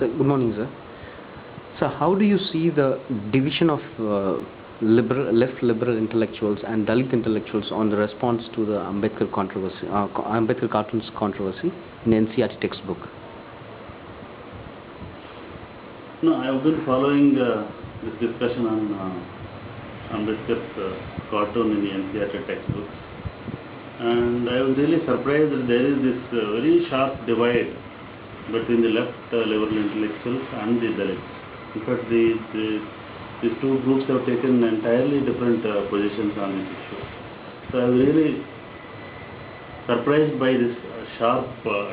Sir, good morning, sir. So, how do you see the division of left liberal intellectuals and Dalit intellectuals on the response to the Ambedkar controversy, Ambedkar cartoons controversy in NCERT textbook? No, I have been following this discussion on Ambedkar's cartoon in the NCERT textbooks, and I was really surprised that there is this very sharp divide between the left liberal intellectuals and the Dalits. In fact, these two groups have taken entirely different positions on this issue. So I was really surprised by this sharp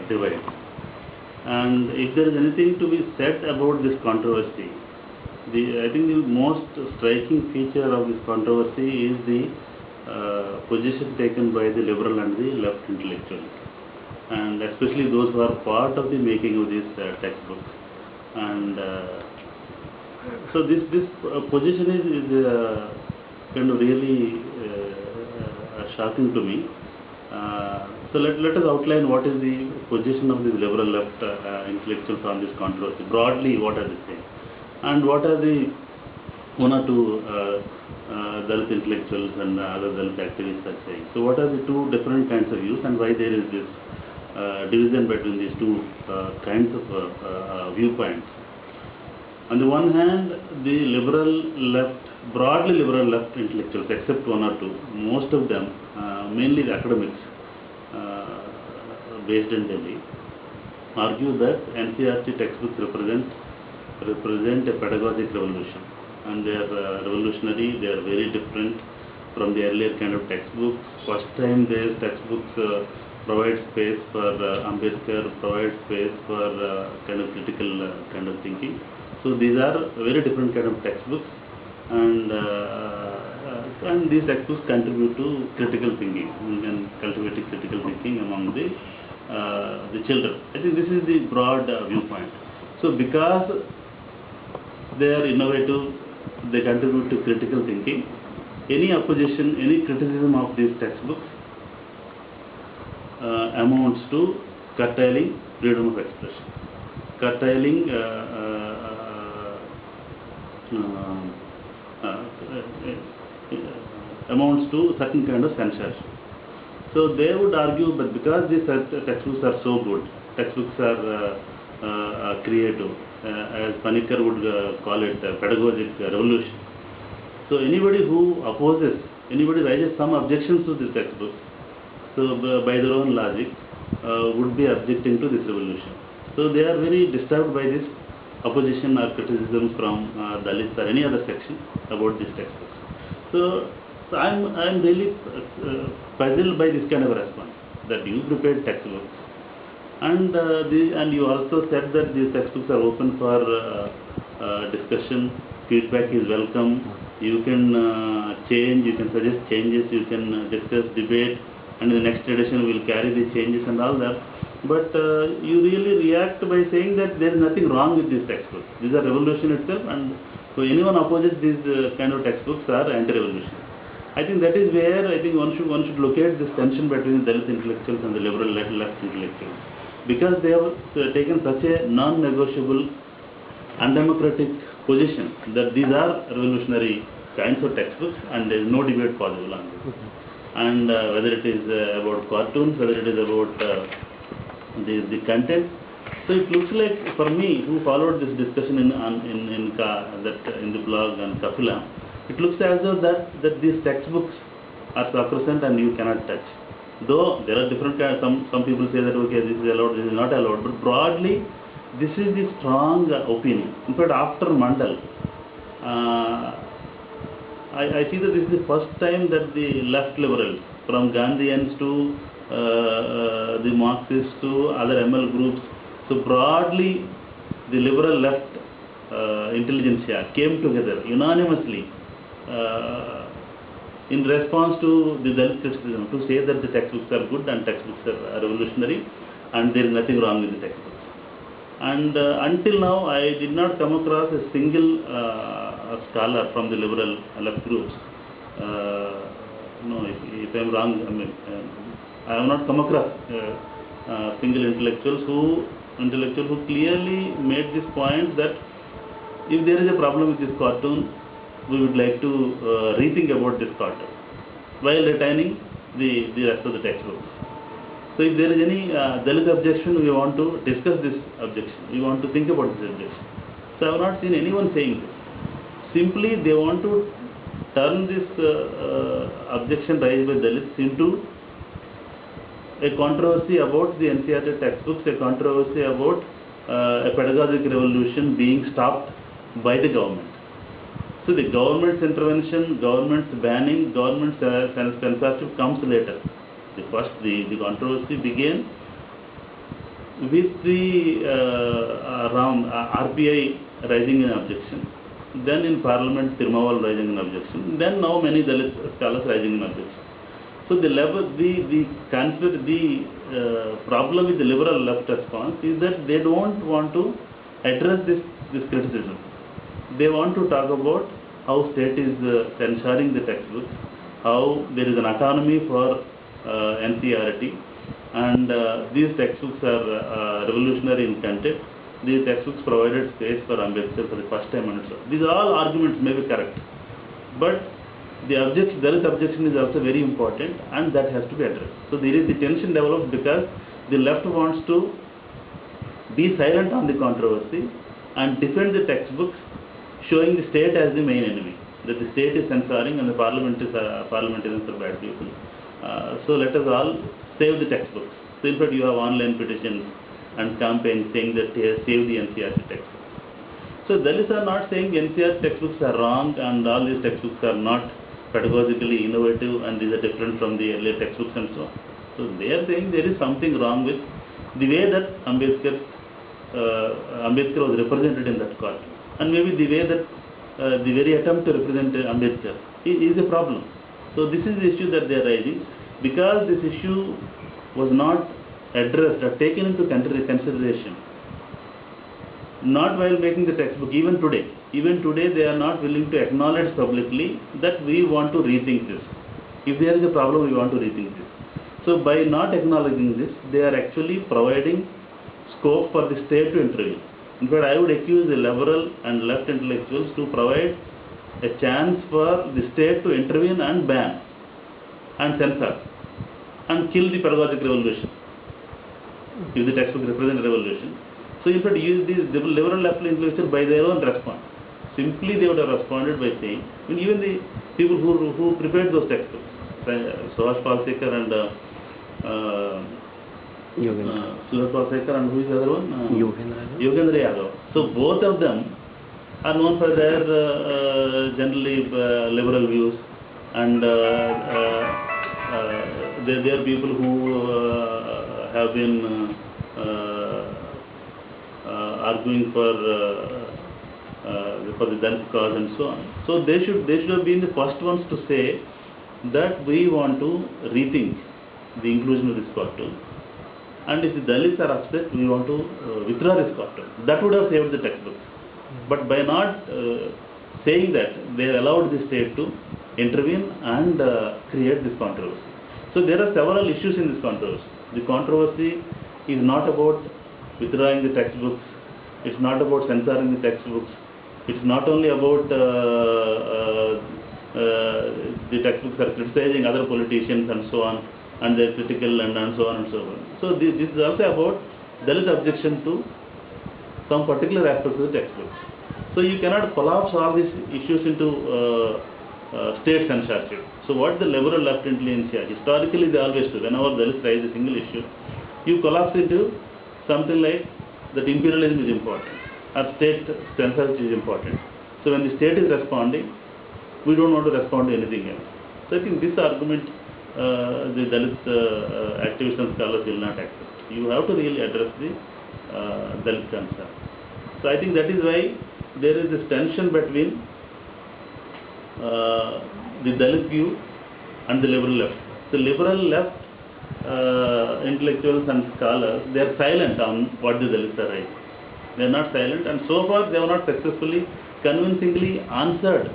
divide. And if there is anything to be said about this controversy, I think the most striking feature of this controversy is the position taken by the liberal and the left intellectuals, and especially those who are part of the making of these textbooks. And so this position is kind of really shocking to me. So let us outline what is the position of the liberal left intellectuals on this controversy. Broadly, what are they saying? And what are the one or two Dalit intellectuals and other Dalit activists are saying? So what are the two different kinds of views, and why there is this division between these two kinds of viewpoints? On the one hand, the liberal left, broadly liberal left intellectuals, except one or two, most of them, mainly the academics based in Delhi, argue that NCERT textbooks represent a pedagogic revolution, and they are revolutionary. They are very different from the earlier kind of textbooks. First time these textbooks provide space for Ambedkar, provide space for kind of critical kind of thinking. So these are very different kind of textbooks, and these textbooks contribute to critical thinking and cultivating critical thinking among the children. I think this is the broad viewpoint. So because they are innovative, they contribute to critical thinking, any opposition, any criticism of these textbooks amounts to curtailing freedom of expression, curtailing amounts to certain kind of censorship. So they would argue, but because these textbooks are so good, textbooks are creative, as Panikkar would call it, pedagogic revolution. So anybody who opposes, anybody raises some objections to this textbook, so by their own logic, would be objecting to this revolution. So they are very disturbed by this opposition or criticism from Dalits or any other section about these textbooks. So I'm really puzzled by this kind of response, that you prepared textbooks, and you also said that these textbooks are open for discussion. Feedback is welcome. You can change, you can suggest changes, you can discuss, debate, and in the next edition we will carry the changes and all that. But you really react by saying that there is nothing wrong with these textbooks. These are revolution itself, and so anyone opposes these kind of textbooks are anti-revolution. I think that is where I think one should locate this tension between the Dalit intellectuals and the liberal left intellectuals, because they have taken such a non-negotiable, undemocratic position that these are revolutionary kinds of textbooks, and there is no debate possible on this. And whether it is about cartoons, whether it is about the content. So it looks like, for me, who followed this discussion in the blog on Kapila, it looks as though that these textbooks are sacrosanct and you cannot touch. Though there are different kinds, some people say that okay, this is allowed, this is not allowed, but broadly this is the strong opinion. In fact, after Mandal, I see that this is the first time that the left liberals, from Gandhians to the Marxists to other ML groups, so broadly the liberal left intelligentsia came together unanimously in response to the Dalit criticism, to say that the textbooks are good and textbooks are revolutionary and there is nothing wrong with the textbooks. And until now I did not come across a single scholar from the liberal left groups. No, if I am wrong, I mean, I have not come across single intellectuals who intellectual who clearly made this point that if there is a problem with this cartoon, we would like to rethink about this cartoon while retaining the rest of the textbooks. So if there is any Dalit objection, we want to discuss this objection. We want to think about this objection. So I have not seen anyone saying this. Simply they want to turn this objection raised by Dalits into a controversy about the NCERT textbooks, a controversy about a pedagogic revolution being stopped by the government. So the government's intervention, government's banning, government's censorship comes later. The controversy began with the RPI raising an objection. Then in Parliament, Tirumawal raising an objection. Then now many Dalit scholars raising an objection. So the problem with the liberal left response is that they don't want to address this criticism. They want to talk about how state is censoring the textbooks, how there is an autonomy for NCERT, and these textbooks are revolutionary in content. These textbooks provided space for Ambedkar for the first time, and so these all arguments may be correct, but the Dalit objection is also very important, and that has to be addressed. So there is the tension developed because the left wants to be silent on the controversy and defend the textbooks, showing the state as the main enemy, that the state is censoring and the parliamentarians are bad people. So let us all save the textbooks. So in fact you have online petitions and campaigns saying that save the NCERT textbooks. So Dalits are not saying NCERT textbooks are wrong and all these textbooks are not pedagogically innovative and these are different from the earlier textbooks and so on. So they are saying there is something wrong with the way that Ambedkar was represented in that court, and maybe the way that the very attempt to represent Ambedkar is a problem. So this is the issue that they are raising. Because this issue was not addressed or taken into consideration, not while making the textbook, even today they are not willing to acknowledge publicly that we want to rethink this. If there is a problem, we want to rethink this. So by not acknowledging this, they are actually providing scope for the state to intervene. In fact, I would accuse the liberal and left intellectuals to provide a chance for the state to intervene and ban and censor and kill the pedagogic revolution if the textbook represents a revolution. So in fact, use these liberal left intellectuals by their own response. Simply they would have responded by saying, I mean, even the people who prepared those textbooks, Suhas Palsekar and Suhas Palsekar and who is the other one? Yogendra Yadav. So both of them are known for their generally liberal views, and they are people who have been arguing for the Dalit cause and so on. So they should have been the first ones to say that we want to rethink the inclusion of this cartoon, and if the Dalits are upset, we want to withdraw this cartoon. That would have saved the textbooks. But by not saying that, they allowed the state to intervene and create this controversy. So there are several issues in this controversy. The controversy is not about withdrawing the textbooks. It's not about censoring the textbooks. It's not only about the textbooks are criticizing other politicians and so on, and they're critical and so on and so on. So this is also about Dalit objection to some particular aspects of the textbooks. So you cannot collapse all these issues into state censorship. So what the liberal left intelligentsia, historically they always do, whenever Dalits raise a single issue, you collapse into something like that imperialism is important or state censorship is important. So when the state is responding, we don't want to respond to anything else. So I think this argument the Dalit activists and scholars will not accept. You have to really address the Dalit concern. So I think that is why there is this tension between the Dalit view and the liberal left. The liberal left intellectuals and scholars, they are silent on what the Dalits are raising. They are not silent, and so far they have not successfully, convincingly answered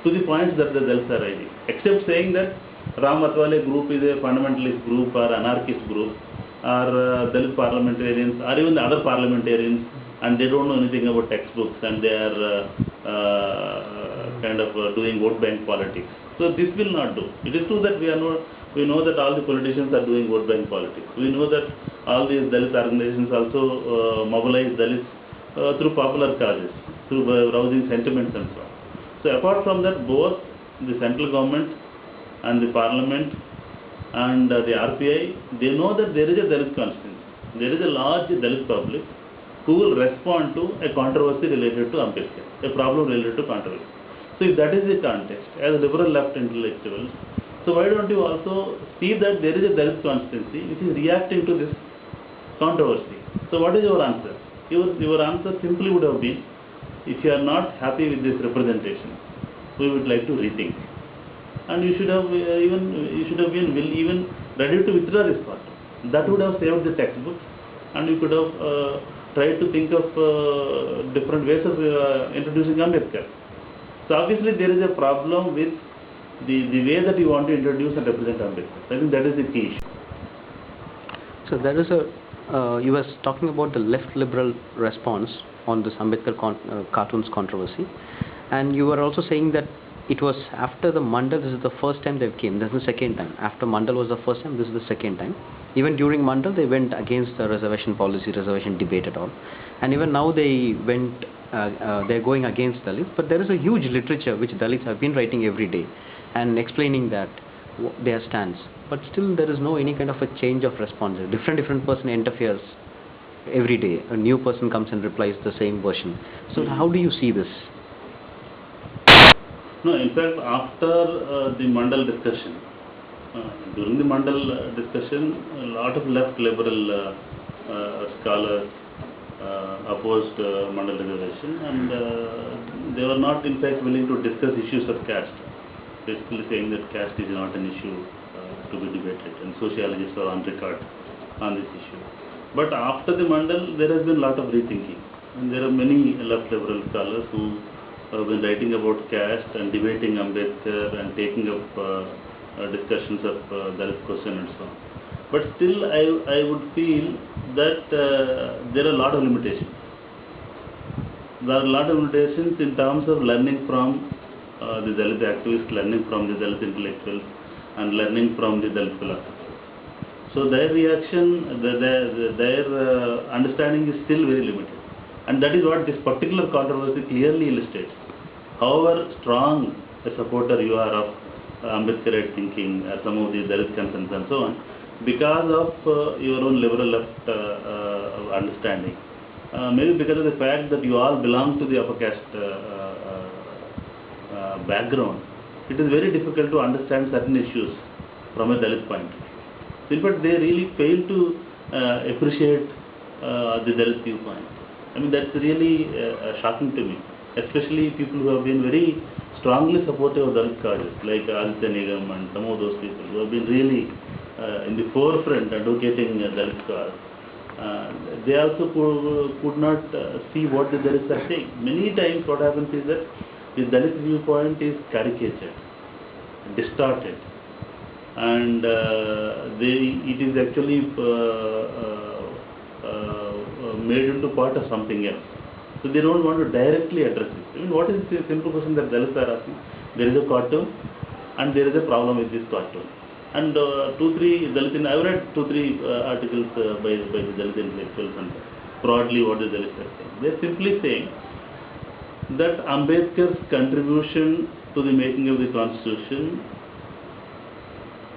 to the points that the Dalits are raising, except saying that Ram Atwale group is a fundamentalist group or anarchist group, are Dalit parliamentarians or even the other parliamentarians, and they don't know anything about textbooks, and they are doing vote bank politics. So this will not do. It is true that we know that all the politicians are doing vote bank politics. We know that all these Dalit organizations also mobilize Dalits through popular causes, through rousing sentiments and so on. So apart from that, both the central government and the parliament and the RPI, they know that there is a Dalit constituency. There is a large Dalit public who will respond to a controversy related to Ambedkar, a problem related to controversy. So if that is the context, as liberal left intellectuals, so why don't you also see that there is a Dalit constituency which is reacting to this controversy? So what is your answer? Your answer simply would have been, if you are not happy with this representation, we would like to rethink. And you should have been even ready to withdraw this part. That would have saved the textbooks, and you could have tried to think of different ways of introducing Ambedkar. So obviously there is a problem with the way that you want to introduce and represent Ambedkar. I think that is the key issue. So there is you were talking about the left liberal response on this Ambedkar cartoons controversy, and you were also saying that it was after the Mandal, this is the first time they came, this is the second time. After Mandal was the first time, this is the second time. Even during Mandal, they went against the reservation policy, reservation debate at all. And even now they're going against Dalits, but there is a huge literature which Dalits have been writing every day and explaining that their stance. But still there is no any kind of a change of response. Different person interferes every day. A new person comes and replies the same version. So how do you see this? No, in fact, after the Mandal discussion, during the Mandal discussion, a lot of left liberal scholars opposed Mandal reservation, and they were not in fact willing to discuss issues of caste, basically saying that caste is not an issue to be debated, and sociologists are on record on this issue. But after the Mandal, there has been a lot of rethinking, and there are many left liberal scholars who have been writing about caste and debating Ambedkar and taking up discussions of Dalit question and so on. But still, I would feel that there are a lot of limitations. There are a lot of limitations in terms of learning from the Dalit activists, learning from the Dalit intellectuals, and learning from the Dalit philosophers. So their reaction, their understanding is still very limited. And that is what this particular controversy clearly illustrates. However strong a supporter you are of Ambedkarite thinking, some of the Dalit concerns and so on, because of your own liberal left understanding, maybe because of the fact that you all belong to the upper caste background, it is very difficult to understand certain issues from a Dalit point of view. In fact, they really fail to appreciate the Dalit viewpoint. I mean, that's really shocking to me, especially people who have been very strongly supportive of Dalit causes, like Aditya Nigam and some of those people who have been really in the forefront advocating Dalit cause. They also could not see what the Dalits are saying. Many times what happens is that the Dalit viewpoint is caricatured, distorted, and it is actually made into part of something else. So they don't want to directly address it. I mean, what is the simple question that Dalits are asking? There is a cartoon and there is a problem with this cartoon. And I've read 2-3 articles by the Dalit intellectuals and broadly what the Dalits are saying. They are simply saying that Ambedkar's contribution to the making of the constitution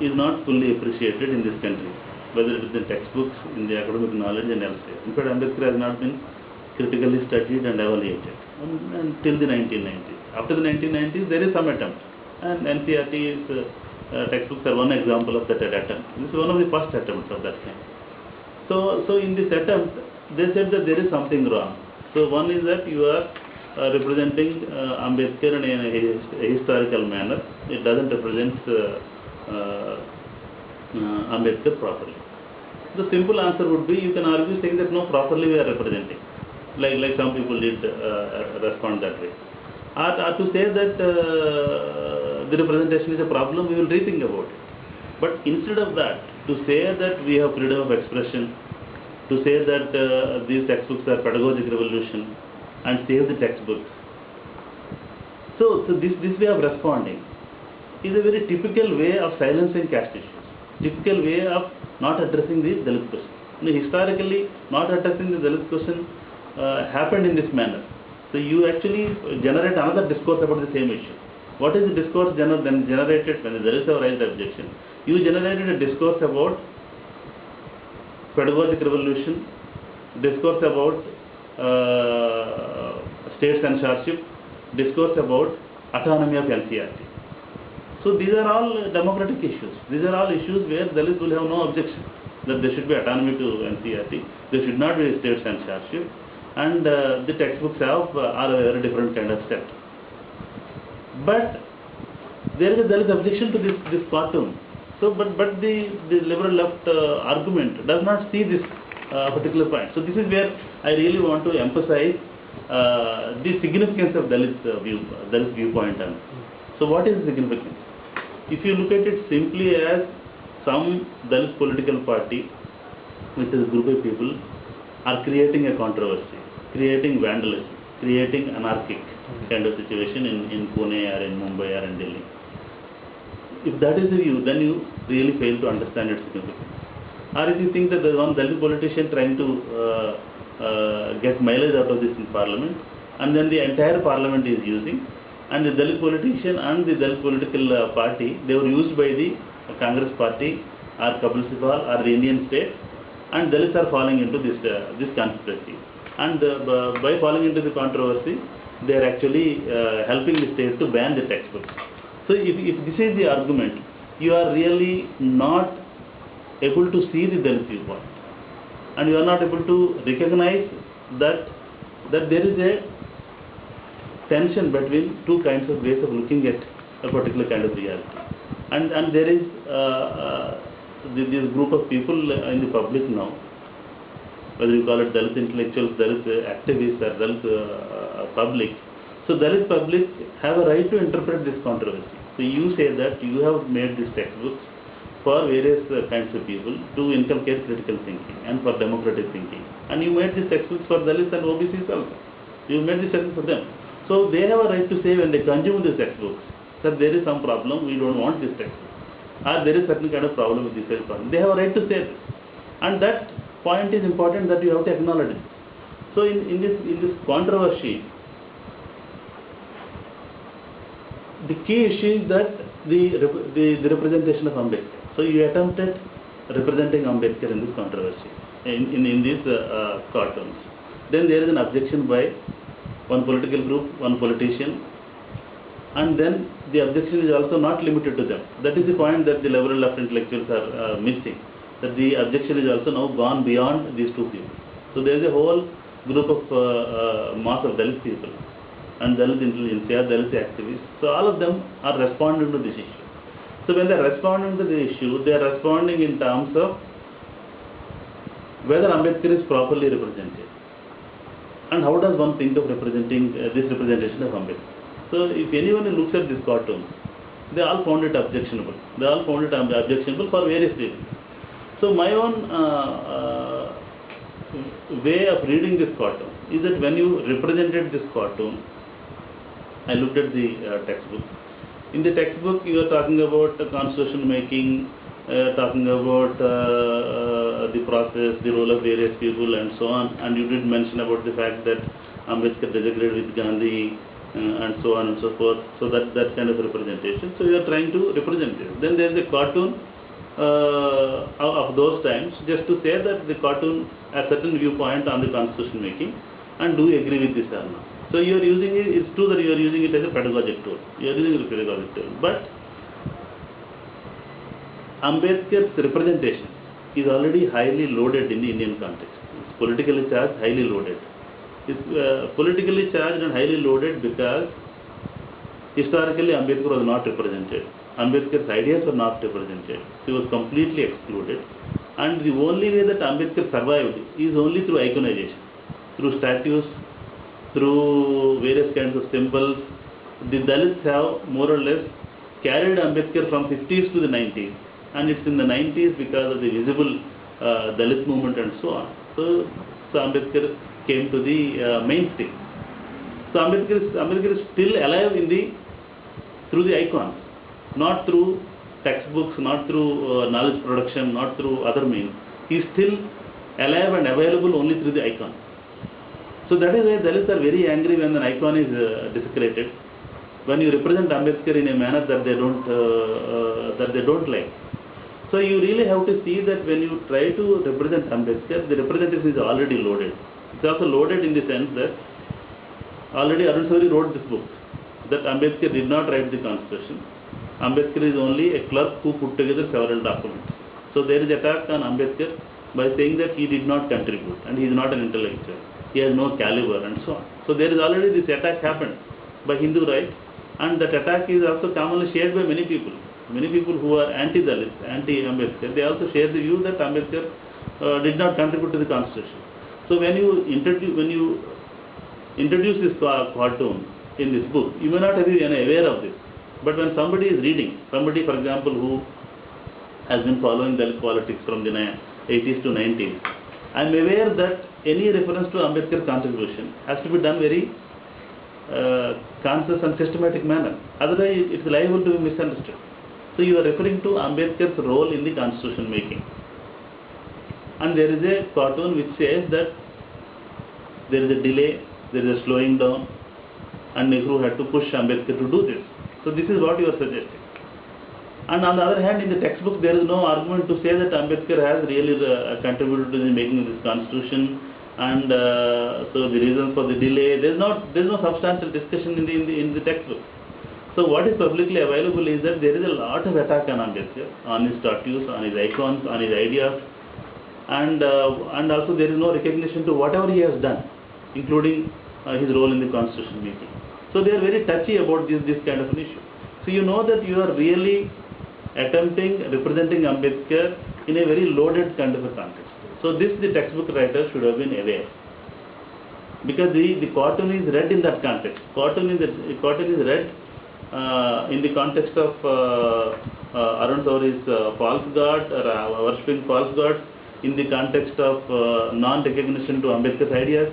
is not fully appreciated in this country, whether it is in textbooks, in the academic knowledge and elsewhere. In fact, Ambedkar has not been critically studied and evaluated until the 1990s. After the 1990s, there is some attempt, and NCERT's textbooks are one example of that attempt. This is one of the first attempts of that kind. So in this attempt, they said that there is something wrong. So one is that you are representing Ambedkar in a historical manner. It doesn't represent Ambedkar properly. The simple answer would be, you can argue saying that no, properly we are representing, like some people did respond that way. Or to say that the representation is a problem, we will rethink about it. But instead of that, to say that we have freedom of expression, to say that these textbooks are pedagogic revolution, and save the textbooks. So this way of responding is a very typical way of silencing caste issues, typical way of not addressing the Dalit question. Historically, not addressing the Dalit question happened in this manner. So you actually generate another discourse about the same issue. What is the discourse then generated when the Dalits have raised objection? You generated a discourse about pedagogic revolution, discourse about state censorship, discourse about autonomy of NCERT. So these are all democratic issues. These are all issues where Dalits will have no objection that there should be autonomy to NCERT, there should not be state censorship, and the textbooks are a very different kind of set. But there is a Dalit objection to this cartoon. So, but the liberal left argument does not see this particular point. So this is where I really want to emphasize the significance of Dalit viewpoint. So what is the significance? If you look at it simply as some Dalit political party with a group of people are creating a controversy, creating vandalism, creating anarchic kind of situation in Pune or in Mumbai or in Delhi. If that is the view, then you really fail to understand its significance. Or if you think that there is one Dalit politician trying to get mileage out of this in parliament, and then the entire parliament is using, and the Dalit politician and the Dalit political party, they were used by the Congress party or Kapil Sibal or the Indian state, and Dalits are falling into this conspiracy. And by falling into the controversy, they are actually helping the state to ban the textbooks. So if this is the argument, you are really not able to see the Dalit viewpoint, and you are not able to recognize that there is a tension between two kinds of ways of looking at a particular kind of reality. And there is this group of people in the public now, whether you call it Dalit intellectuals, Dalit activists, or Dalit public. So Dalit public have a right to interpret this controversy. So you say that you have made these textbooks for various kinds of people to inculcate critical thinking and for democratic thinking. And you made these textbooks for Dalits and OBCs also. You made these textbooks for them. So they have a right to say when they consume these textbooks that there is some problem, we don't want this textbook. Or there is certain kind of problem with this textbook. They have a right to say this. And that point is important that you have to acknowledge it. So in this controversy, the key issue is that the representation of Ambedkar. So you attempted representing Ambedkar in this controversy, in these cartoons. Then there is an objection by one political group, one politician, and then the objection is also not limited to them. That is the point that the liberal left intellectuals are missing, that the objection is also now gone beyond these two people. So there is a whole group of mass of Dalit people and Dalit intelligentsia, Dalit activists. So all of them are responding to this issue. So when they are responding to the issue, they are responding in terms of whether Ambedkar is properly represented. And how does one think of representing this representation of Ambedkar? So if anyone looks at this cartoon, they all found it objectionable. They all found it objectionable for various reasons. So my own way of reading this cartoon is that when you represented this cartoon, I looked at the textbook. In the textbook, you are talking about constitution making, talking about the process, the role of various people, and so on. And you did mention about the fact that Ambedkar disagreed with Gandhi, and so on and so forth. So that kind of representation. So you are trying to represent it. Then there is a cartoon of those times, just to say that the cartoon has certain viewpoint on the constitution making, and do you agree with this or not? So you are using it. It's true that you are using it as a pedagogic tool. You are using it as a pedagogic tool, but Ambedkar's representation is already highly loaded in the Indian context. It's politically charged, highly loaded. It's politically charged and highly loaded because historically Ambedkar was not represented. Ambedkar's ideas were not represented. He was completely excluded. And the only way that Ambedkar survived is only through iconization, through statues, through various kinds of symbols. The Dalits have more or less carried Ambedkar from 50s to the 90s and it's in the 90s because of the visible Dalit movement and so on. So Ambedkar came to the mainstream. So Ambedkar is still alive through the icons, not through textbooks, not through knowledge production, not through other means. He is still alive and available only through the icon. So that is why Dalits are very angry when an icon is desecrated, when you represent Ambedkar in a manner that they don't like. So you really have to see that when you try to represent Ambedkar, the representation is already loaded. It's also loaded in the sense that already Arun Shourie wrote this book, that Ambedkar did not write the constitution. Ambedkar is only a clerk who put together several documents. So there is attack on Ambedkar by saying that he did not contribute and he is not an intellectual. He has no caliber and so on. So there is already this attack happened by Hindu right, and that attack is also commonly shared by many people. Many people who are anti-Dalit, anti-Ambedkar, they also share the view that Ambedkar did not contribute to the constitution. So when you introduce this cartoon in this book, you may not have been aware of this. But when somebody is reading, somebody for example who has been following Dalit politics from the 80s to 90s, I am aware that any reference to Ambedkar contribution has to be done very conscious and systematic manner. Otherwise, it is liable to be misunderstood. So you are referring to Ambedkar's role in the constitution making. And there is a cartoon which says that there is a delay, there is a slowing down, and Nehru had to push Ambedkar to do this. So this is what you are suggesting. And on the other hand, in the textbook, there is no argument to say that Ambedkar has really contributed to the making of this constitution, and so the reasons for the delay. There is no substantial discussion in the textbook. So what is publicly available is that there is a lot of attack on Ambedkar, on his statues, on his icons, on his ideas, and also there is no recognition to whatever he has done, including his role in the constitution making. So they are very touchy about this kind of an issue. So you know that you are really representing Ambedkar in a very loaded kind of a context. So this the textbook writer should have been aware, because the cartoon is read in that context. Cartoon is read in the context of Arun Shourie's false god, or worshipping false gods, in the context of non-recognition to Ambedkar's ideas.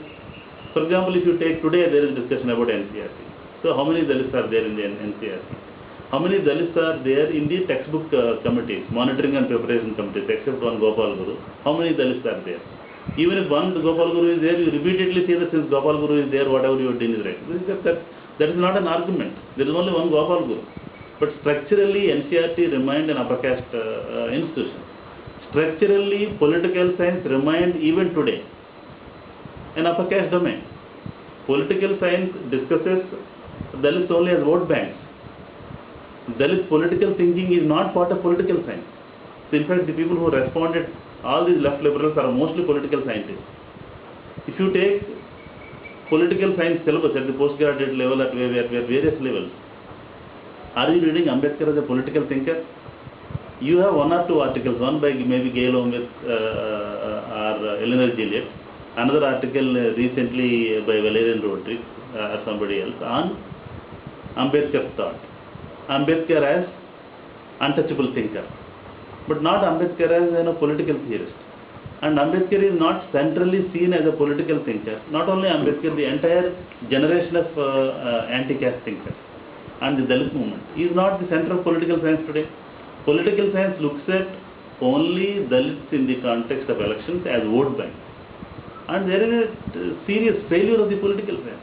For example, if you take today, there is discussion about NCRC. So how many Dalits are there in the NCRC? How many Dalits are there in the textbook committees, monitoring and preparation committees, except one Gopal Guru? How many Dalits are there? Even if one Gopal Guru is there, you repeatedly say that since Gopal Guru is there, whatever you are doing is right. That is not an argument. There is only one Gopal Guru. But structurally, NCRT remained an upper caste institution. Structurally, political science remained even today an upper caste domain. Political science discusses Dalits only as vote banks. Dalit political thinking is not part of political science. So in fact, the people who responded, all these left liberals are mostly political scientists. If you take political science syllabus at the postgraduate level, at various levels, are you reading Ambedkar as a political thinker? You have one or two articles, one by maybe Gail Omid or Eleanor Gillett, another article recently by Valerian Rodrigues or somebody else on Ambedkar's thought. Ambedkar as untouchable thinker, but not Ambedkar as a political theorist. And Ambedkar is not centrally seen as a political thinker. Not only Ambedkar, the entire generation of anti-caste thinkers and the Dalit movement is not the center of political science today. Political science looks at only Dalits in the context of elections as vote bank. And there is a serious failure of the political science.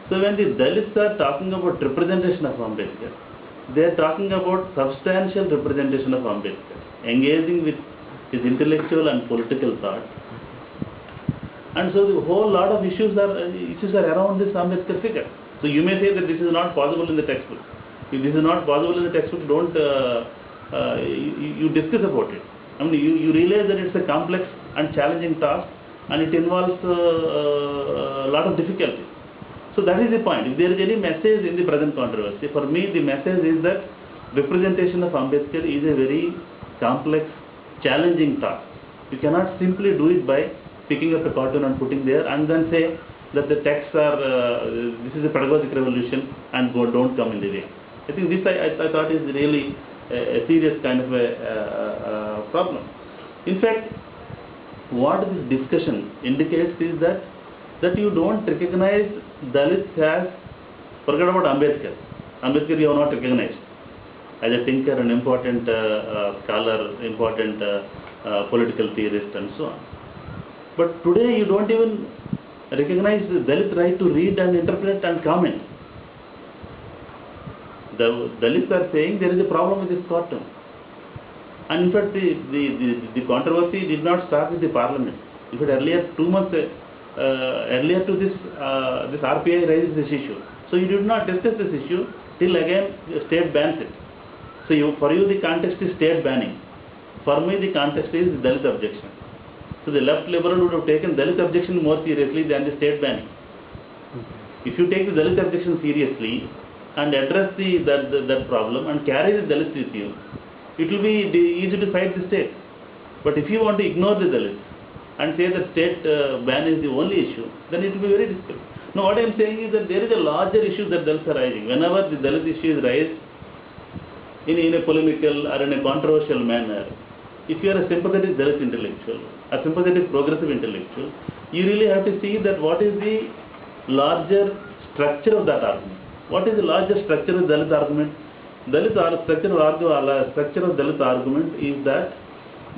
So when the Dalits are talking about representation of Ambedkar, they are talking about substantial representation of Ambedkar, engaging with his intellectual and political thought. And so the whole lot of issues are around this Ambedkar figure. So you may say that this is not possible in the textbook. If this is not possible in the textbook, don't you discuss about it. I mean, you realize that it's a complex and challenging task, and it involves a lot of difficulty. So that is the point. If there is any message in the present controversy, for me the message is that representation of Ambedkar is a very complex, challenging task. You cannot simply do it by picking up a cartoon and putting there and then say that the texts are, this is a pedagogic revolution and don't come in the way. I think this I thought is really a serious kind of a problem. In fact, what this discussion indicates is that you don't recognize Dalits as, forget about Ambedkar. Ambedkar you have not recognized as a thinker, an important scholar, important political theorist and so on. But today you don't even recognize the Dalit right to read and interpret and comment. The Dalits are saying there is a problem with this cartoon. And in fact, the controversy did not start with the parliament. In fact, earlier, 2 months earlier to this, this RPI raises this issue. So you did not discuss this issue till again the state bans it. So for you the context is state banning. For me the context is Dalit objection. So the left liberal would have taken Dalit objection more seriously than the state banning. If you take the Dalit objection seriously and address that problem and carry the Dalits with you, it will be easy to fight the state. But if you want to ignore the Dalits and say that state ban is the only issue, then it will be very difficult. Now what I am saying is that there is a larger issue that Dalits are raising. Whenever the Dalit issue is raised in a polemical or in a controversial manner, if you are a sympathetic Dalit intellectual, a sympathetic progressive intellectual, you really have to see that what is the larger structure of that argument. What is the larger structure of Dalit argument? Structure of Dalit argument is that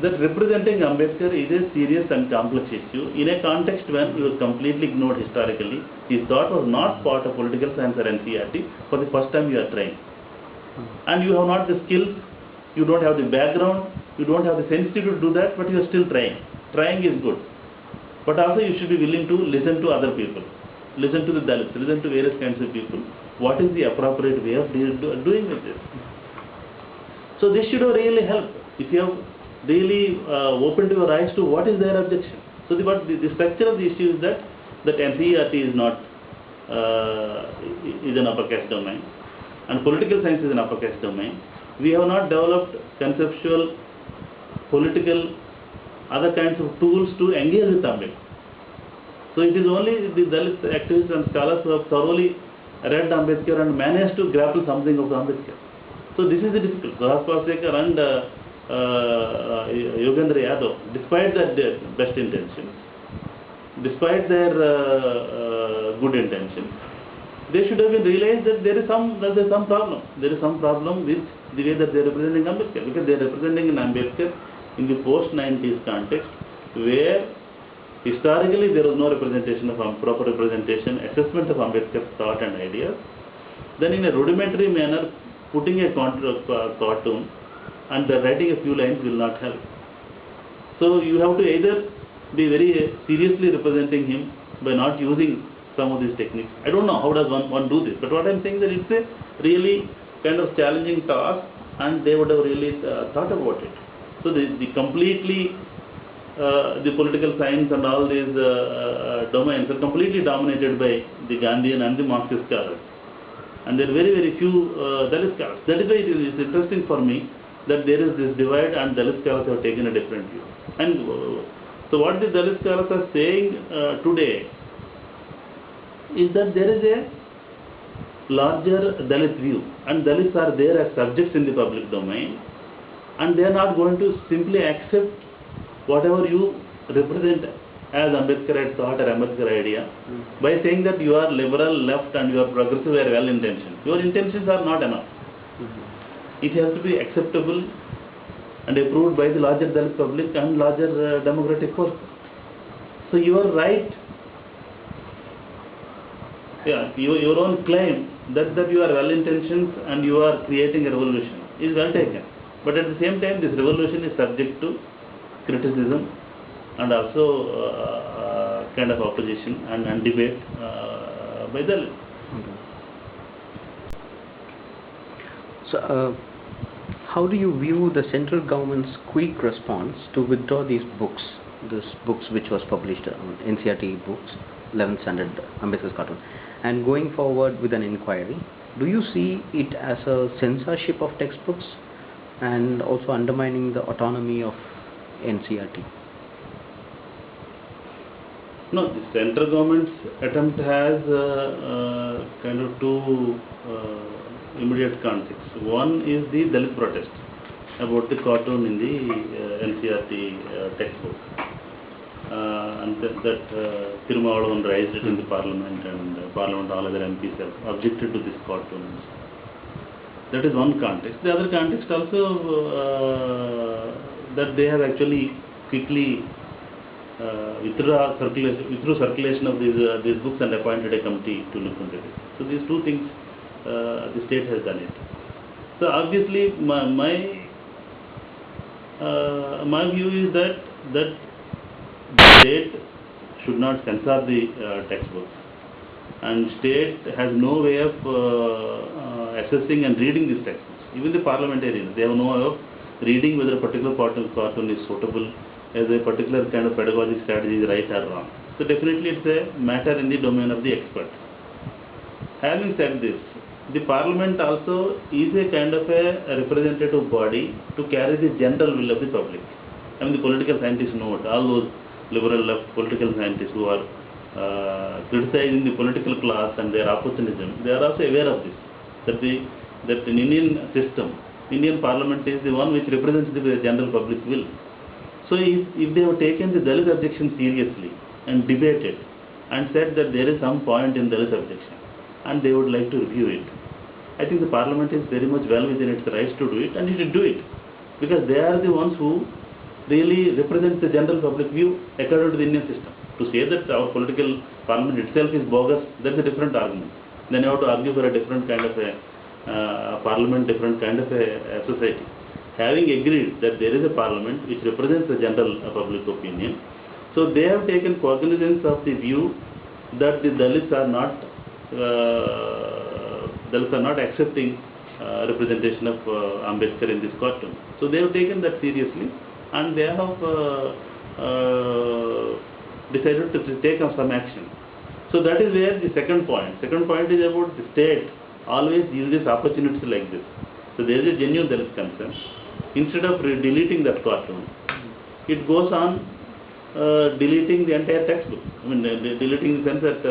representing Ambedkar is a serious and complex issue in a context when he was completely ignored historically. His thought was not part of political science or NCERT. For the first time you are trying. And you have not the skills, you don't have the background, you don't have the sensitivity to do that, but you are still trying. Trying is good. But also you should be willing to listen to other people. Listen to the Dalits, listen to various kinds of people. What is the appropriate way of doing with this? So this should really help. If you have really opened your eyes to what is their objection. So the structure of the issue is that NCERT is not is an upper caste domain, and political science is an upper caste domain. We have not developed conceptual, political, other kinds of tools to engage with Ambedkar. So it is only the Dalit activists and scholars who have thoroughly read Ambedkar and managed to grapple something of Ambedkar. So this is the difficult. Suhas Palsekar and Yogendra Yadav, despite their best intentions, despite their good intentions, they should have been realized that there is some problem. There is some problem with the way that they are representing Ambedkar, because they are representing an Ambedkar in the post-90s context, where historically there was no representation of proper representation, assessment of Ambedkar's thought and ideas. Then in a rudimentary manner, putting a cartoon and writing a few lines will not help. So you have to either be very seriously representing him by not using some of these techniques. I don't know how does one do this, but what I am saying that it's a really kind of challenging task, and they would have really thought about it. So the completely the political science and all these domains are completely dominated by the Gandhian and the Marxist scholars, and there are very, very few Dalit scholars. That is why it is interesting for me that there is this divide and Dalit scholars have taken a different view. And so what the Dalit scholars are saying today is that there is a larger Dalit view, and Dalits are there as subjects in the public domain, and they are not going to simply accept whatever you represent as Ambedkar had thought or Ambedkar idea by saying that you are liberal, left, and you are progressive or well-intentioned. Your intentions are not enough. It has to be acceptable and approved by the larger Dalit public and larger democratic force. So your right, your own claim that you are well-intentioned and you are creating a revolution is well taken. But at the same time, this revolution is subject to criticism and also kind of opposition and debate by Dalits. So, how do you view the central government's quick response to withdraw these books which was published, NCERT books, 11th standard Ambedkar's cartoon, and going forward with an inquiry? Do you see it as a censorship of textbooks and also undermining the autonomy of NCERT? No, the central government's attempt has kind of two immediate contexts. One is the Dalit protest about the cartoon in the NCERT textbook. And that Tirumavalam raised it in the parliament, and parliament, all other MPs have objected to this cartoon. That is one context. The other context also that they have actually quickly withdrew circulation of these books and appointed a committee to look into it. So these two things the state has done it. So obviously my view is that the state should not censor the textbooks, and state has no way of assessing and reading these textbooks. Even the parliamentarians, they have no way of reading whether a particular cartoon is suitable as a particular kind of pedagogic strategy is right or wrong. So definitely it's a matter in the domain of the experts. Having said this, the parliament also is a kind of a representative body to carry the general will of the public. I mean, the political scientists know it. All those liberal left political scientists who are criticizing the political class and their opportunism, they are also aware of this, that in Indian system, Indian parliament is the one which represents the general public will. So if they have taken the Dalit objection seriously and debated and said that there is some point in Dalit objection and they would like to review it, I think the parliament is very much well within its rights to do it, and it should do it, because they are the ones who really represent the general public view according to the Indian system. To say that our political parliament itself is bogus, that's a different argument. Then you have to argue for a different kind of a parliament, different kind of a society. Having agreed that there is a parliament which represents the general public opinion, so they have taken cognizance of the view that the Dalits are not accepting representation of Ambedkar in this cartoon. So they have taken that seriously, and they have decided to take some action. So that is where the second point. Second point is about the state always uses opportunities like this. So there is a genuine Dalit concern. Instead of deleting that cartoon, it goes on deleting the entire textbook. I mean, deleting in the sense that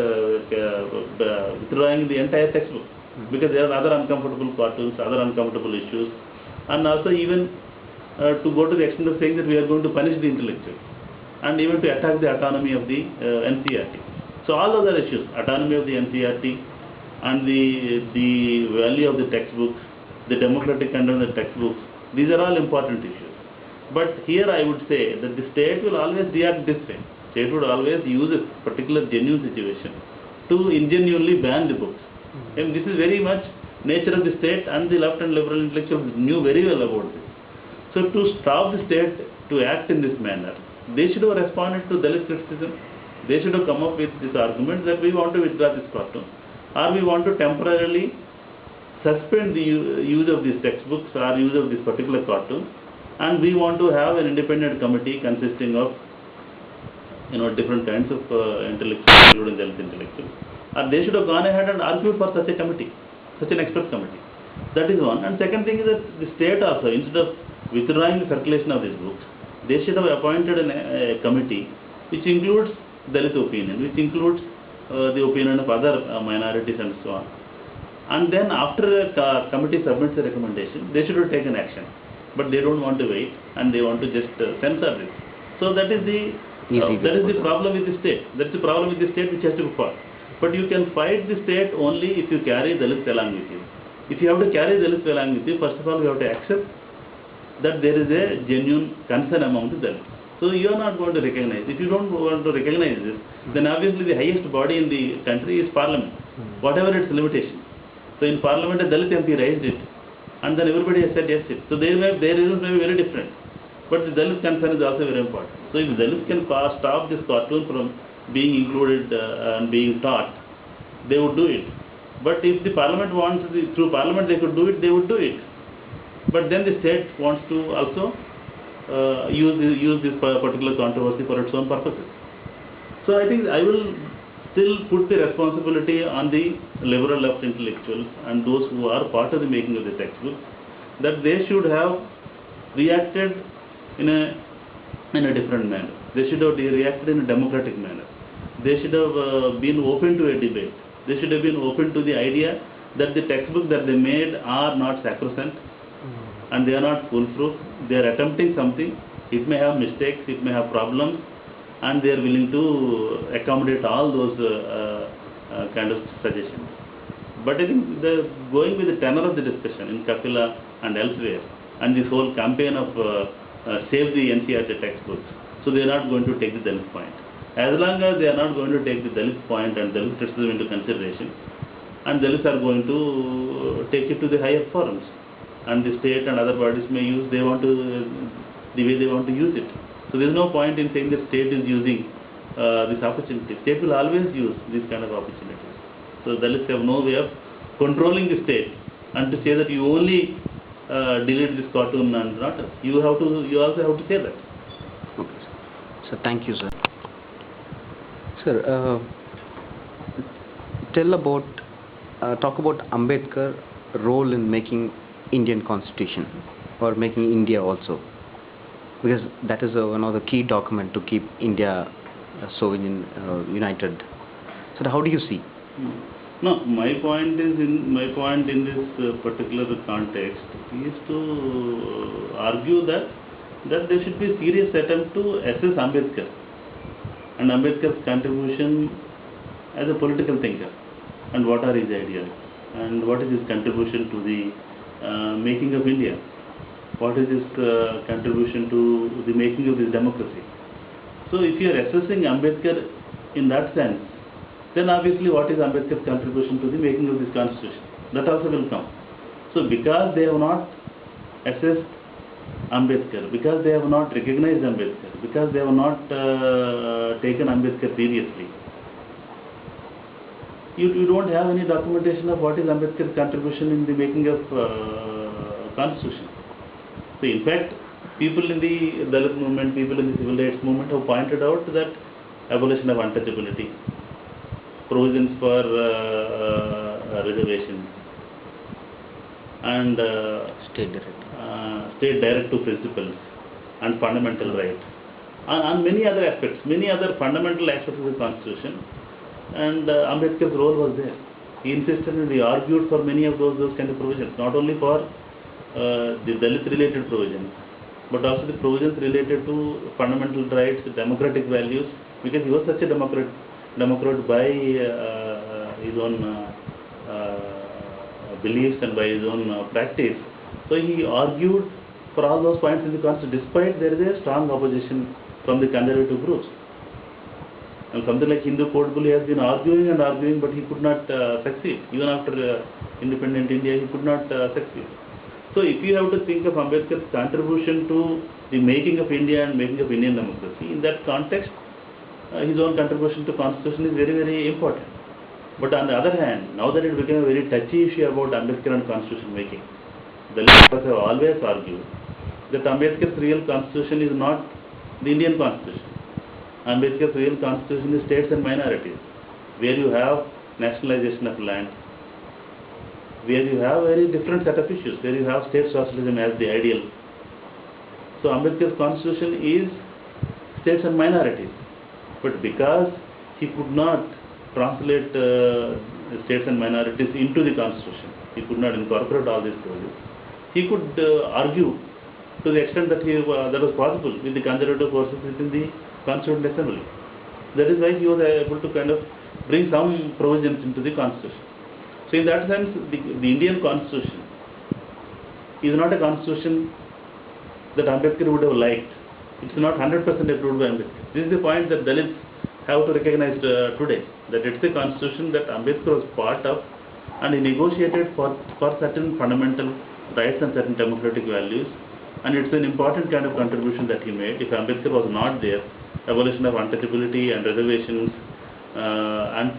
withdrawing the entire textbook, because there are other uncomfortable cartoons, other uncomfortable issues, and also even to go to the extent of saying that we are going to punish the intellectuals, and even to attack the autonomy of the NCERT. So all other issues, autonomy of the NCERT and the value of the textbooks, the democratic content of the textbooks, these are all important issues. But here I would say that the state will always react this way. State would always use a particular genuine situation to ingenuinely ban the books. And this is very much nature of the state, and the left and liberal intellectuals knew very well about this. So to stop the state to act in this manner, they should have responded to Dalit criticism. They should have come up with this argument that we want to withdraw this cartoon, or we want to temporarily suspend the use of these textbooks or use of this particular cartoon, and we want to have an independent committee consisting of different kinds of intellectuals, including Dalit intellectuals. And they should have gone ahead and argued for such a committee, such an expert committee. That is one. And second thing is that the state also, instead of withdrawing the circulation of these books, they should have appointed a committee which includes Dalit opinion, which includes the opinion of other minorities and so on. And then after a committee submits a recommendation, they should have taken action. But they don't want to wait, and they want to just censor this. So that is the problem with the state. That's the problem with the state which has to be fought. But you can fight the state only if you carry Dalits along with you. If you have to carry Dalits along with you, first of all you have to accept that there is a genuine concern among the Dalits. So you are not going to recognize. If you don't want to recognize this, then obviously the highest body in the country is Parliament, whatever its limitation. So in Parliament, a Dalit MP raised it, and then everybody has said yes. So their reasons may be very different. But the Dalit concern is also very important. So if Dalits can stop this cartoon from being included and being taught, they would do it. But if the Parliament wants, through Parliament they could do it, they would do it. But then the state wants to also use this particular controversy for its own purposes. So I think I will still put the responsibility on the liberal left intellectuals and those who are part of the making of the textbook, that they should have reacted in a different manner. They should have reacted in a democratic manner. They should have been open to a debate. They should have been open to the idea that the textbooks that they made are not sacrosanct and they are not foolproof. They are attempting something. It may have mistakes, it may have problems, and they are willing to accommodate all those kind of suggestions. But I think going with the tenor of the discussion in Kapila and elsewhere, and this whole campaign of save the NCERT textbooks, so they are not going to take the Dalit point. As long as they are not going to take the Dalit point and Dalit criticism into consideration, and Dalits are going to take it to the higher forums, and the state and other bodies may use the way they want to use it. So there is no point in saying that state is using this opportunity. State will always use these kind of opportunities. So Dalits have no way of controlling the state, and to say that you only delete this cartoon and not us. You also have to say that. Okay, sir. So thank you, sir. Sir, talk about Ambedkar role in making Indian Constitution or making India also, because that is one of the key document to keep India united. So how do you see? No, my point in this particular context is to argue that there should be a serious attempt to assess Ambedkar and Ambedkar's contribution as a political thinker, and what are his ideas, and what is his contribution to the making of India, what is his contribution to the making of this democracy. So if you are assessing Ambedkar in that sense, then obviously what is Ambedkar's contribution to the making of this constitution? That also will come. So because they have not assessed Ambedkar, because they have not recognized Ambedkar, because they have not taken Ambedkar seriously, you don't have any documentation of what is Ambedkar's contribution in the making of constitution. So in fact, people in the Dalit movement, people in the civil rights movement have pointed out that abolition of untouchability, provisions for reservations, and state directive principles and fundamental rights, and many other aspects, many other fundamental aspects of the constitution. And Ambedkar's role was there. He insisted and he argued for many of those kind of provisions, not only for the Dalit related provisions, but also the provisions related to fundamental rights, democratic values, because he was such a democrat by his own beliefs and by his own practice. So he argued for all those points in the constitution, despite there is a strong opposition from the conservative groups. And something like Hindu Code Bill, he has been arguing, but he could not succeed. Even after independent India, he could not succeed. So if you have to think of Ambedkar's contribution to the making of India and making of Indian democracy, in that context, his own contribution to constitution is very, very important. But on the other hand, now that it became a very touchy issue about Ambedkar and constitution making, the leaders have always argued that Ambedkar's real constitution is not the Indian constitution. Ambedkar's real constitution is states and minorities, where you have nationalization of land, where you have very different set of issues, where you have state socialism as the ideal. So Ambedkar's constitution is states and minorities. But because he could not translate states and minorities into the constitution, he could not incorporate all these provisions, he could argue to the extent that that was possible with the conservative forces within the Constituent Assembly. That is why he was able to kind of bring some provisions into the constitution. So in that sense, the Indian constitution is not a constitution that Ambedkar would have liked. It's not 100% approved by Ambedkar. This is the point that Dalits have to recognize today, that it's a constitution that Ambedkar was part of, and he negotiated for certain fundamental rights and certain democratic values, and it's an important kind of contribution that he made. If Ambedkar was not there, abolition of untouchability and reservations and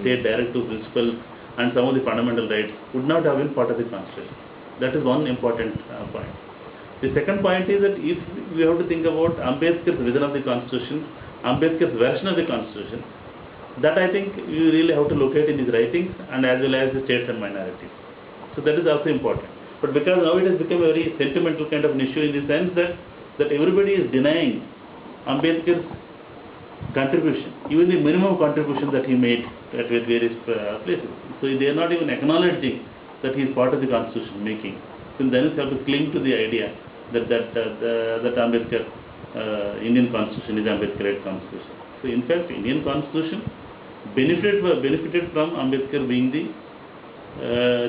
state directive principles and some of the fundamental rights would not have been part of the constitution. That is one important point. The second point is that if we have to think about Ambedkar's vision of the constitution, Ambedkar's version of the constitution, that I think you really have to locate in his writings and as well as the states and minorities. So that is also important. But because now it has become a very sentimental kind of an issue in the sense that everybody is denying Ambedkar's contribution, even the minimum contribution that he made at various places. So they are not even acknowledging that he is part of the constitution making. So then you have to cling to the idea that Ambedkar Indian constitution is Ambedkarite constitution. So in fact, Indian constitution benefited from Ambedkar being the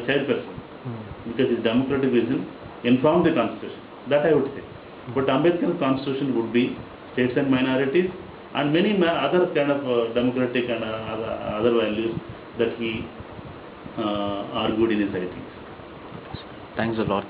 chairperson, because his democratic vision informed the constitution. That I would say. But Ambedkar constitution would be states and minorities and many other kind of democratic and other values that he argued in his writings. Thanks a lot.